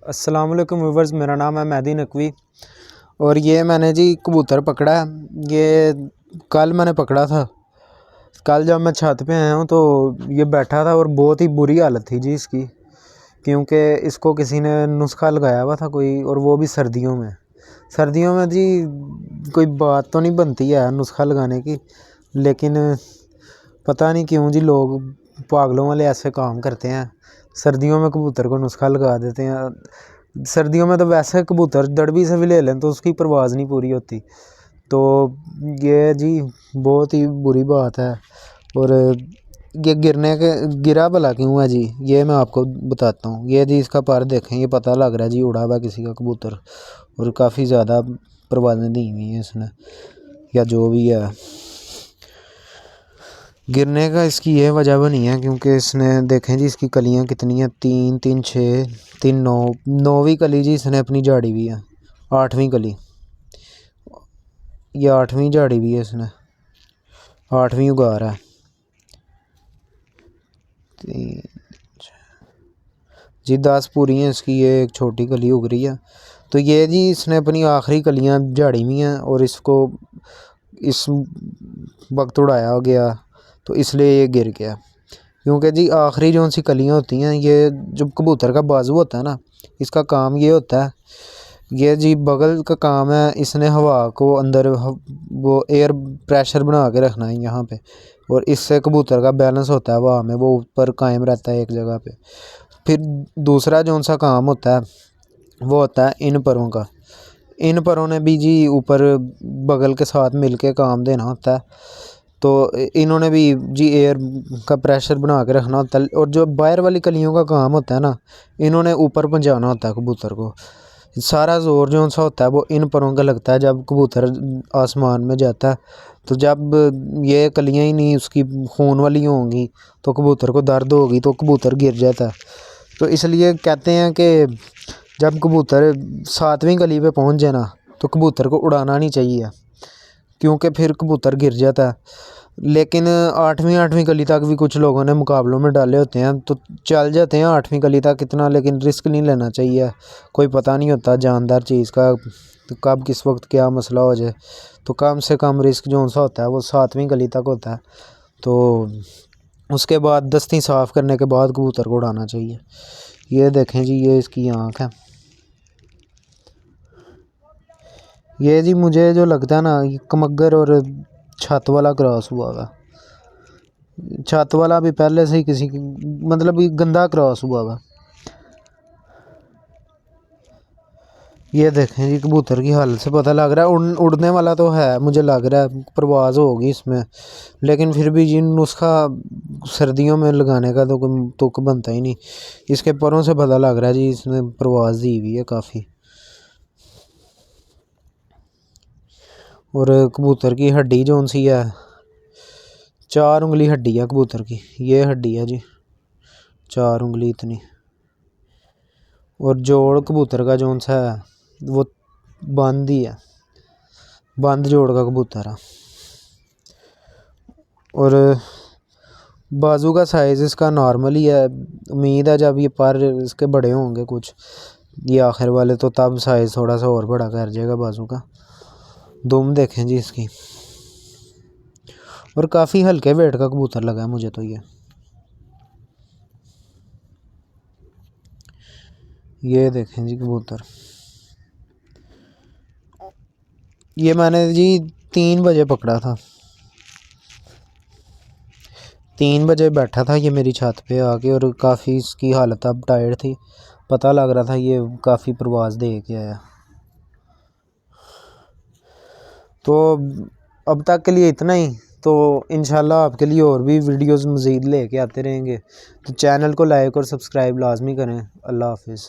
अस्सलाम वालेकुम व्यूवर्स, मेरा नाम है मेहदी नकवी और ये मैंने जी कबूतर पकड़ा है। ये कल मैंने पकड़ा था। कल जब मैं छत पे आया हूँ तो ये बैठा था और बहुत ही बुरी हालत थी जी इसकी, क्योंकि इसको किसी ने नुस्खा लगाया हुआ था कोई, और वो भी सर्दियों में जी कोई बात तो नहीं बनती है नुस्खा लगाने की, लेकिन पता नहीं क्यों जी लोग पागलों वाले ऐसे काम करते हैं। सर्दियों में कबूतर को नुस्खा लगा देते हैं। सर्दियों में तो वैसे कबूतर दड़बी से भी ले लें तो उसकी परवाज़ नहीं पूरी होती। तो ये जी बहुत ही बुरी बात है। और ये गिरा भला क्यों है जी, ये मैं आपको बताता हूँ। ये जी इसका पर देखें, ये पता लग रहा है जी उड़ा हुआ किसी का कबूतर, और काफ़ी ज़्यादा परवाज़ें दी हुई हैं इसने, या जो भी है। गिरने का इसकी ये वजह बनी है क्योंकि इसने देखें जी इसकी कलियां कितनी हैं, 3 3 6 3 9, 9वीं कली जी इसने अपनी झाड़ी हुई है। 8वीं कली, ये 8वीं झाड़ी हुई है इसने, 8वीं उगा रहा है। जी 10 पूरी हैं इसकी, ये एक छोटी कली उग रही है। तो ये जी इसने अपनी आखिरी कलियां झाड़ी हुई हैं और इसको इस वक्त उड़ाया गया, तो इसलिए ये गिर गया। क्योंकि जी आखिरी जो सी कलियां होती हैं, ये जो कबूतर का बाजू होता है ना, इसका काम ये होता है, ये जी बगल का काम है, इसने हवा को अंदर वो एयर प्रेशर बना के रखना है यहाँ पे, और इससे कबूतर का बैलेंस होता है हवा में, वो ऊपर कायम रहता है एक जगह पे। फिर दूसरा जो सा काम होता है वो होता है इन परों का। इन परों ने भी जी ऊपर बगल के साथ मिल के काम देना होता है। तो इन्होंने भी जी एयर का प्रेशर बना के रखना होता है, और जो बाहर वाली कलियों का काम होता है ना, इन्होंने ऊपर पहुंचाना होता है कबूतर को। सारा ज़ोर जो सा होता है वो इन परों का लगता है जब कबूतर आसमान में जाता है। तो जब ये कलियां ही नहीं उसकी खून वाली होंगी तो कबूतर को दर्द होगी, तो कबूतर गिर जाता है। तो इसलिए कहते हैं कि जब कबूतर 7वीं कली पे पहुंच जाए ना, तो कबूतर को उड़ाना नहीं चाहिए, क्योंकि फिर कबूतर गिर जाता है। लेकिन 8वीं कली तक भी कुछ लोगों ने मुकाबलों में डाले होते हैं, तो चल जाते हैं 8वीं कली तक इतना, लेकिन रिस्क नहीं लेना चाहिए। कोई पता नहीं होता जानदार चीज़ का, तो कब किस वक्त क्या मसला हो जाए। तो कम से कम रिस्क जो सा होता है वो 7वीं कली तक होता है। तो उसके बाद दस्ती साफ़ करने के बाद कबूतर को उड़ाना चाहिए। ये देखें जी, ये इसकी आँख है। ये जी मुझे जो लगता है ना, ये कमगर और छत वाला क्रॉस हुआ हुआ। छत वाला भी पहले से ही किसी की, मतलब ये गंदा क्रॉस हुआ हुआ। ये देखें जी कबूतर की हालत से पता लग रहा है उड़ने वाला तो है, मुझे लग रहा है परवाज़ होगी इसमें, लेकिन फिर भी जी नुस्खा सर्दियों में लगाने का तो कोई तुक बनता ही नहीं। इसके परों से पता लग रहा है जी इसने परवाज़ दी हुई है काफ़ी। और कबूतर की हड्डी जो सी है, 4 उंगली हड्डी है कबूतर की, ये हड्डी है जी 4 उंगली इतनी। और जोड़ कबूतर का जो सा है वो बंद ही है, बंद जोड़ का कबूतर है। और बाजू का साइज़ इसका नॉर्मल ही है। उम्मीद है जब ये पर इसके बड़े होंगे कुछ, ये आखिर वाले, तो तब साइज़ थोड़ा सा और बड़ा कर जाएगा बाजू का। दुम देखें जी इसकी, और काफ़ी हल्के वेट का कबूतर लगा है मुझे तो। ये देखें जी कबूतर, ये मैंने जी 3 बजे पकड़ा था। 3 बजे बैठा था ये मेरी छत पे आके, और काफ़ी इसकी हालत अब टायर्ड थी, पता लग रहा था ये काफ़ी परवाज़ दे के आया। तो अब तक के लिए इतना ही। तो इंशाल्लाह आपके लिए और भी वीडियोस मज़ीद लेके आते रहेंगे। तो चैनल को लाइक और सब्सक्राइब लाजमी करें। अल्लाह हाफिज़।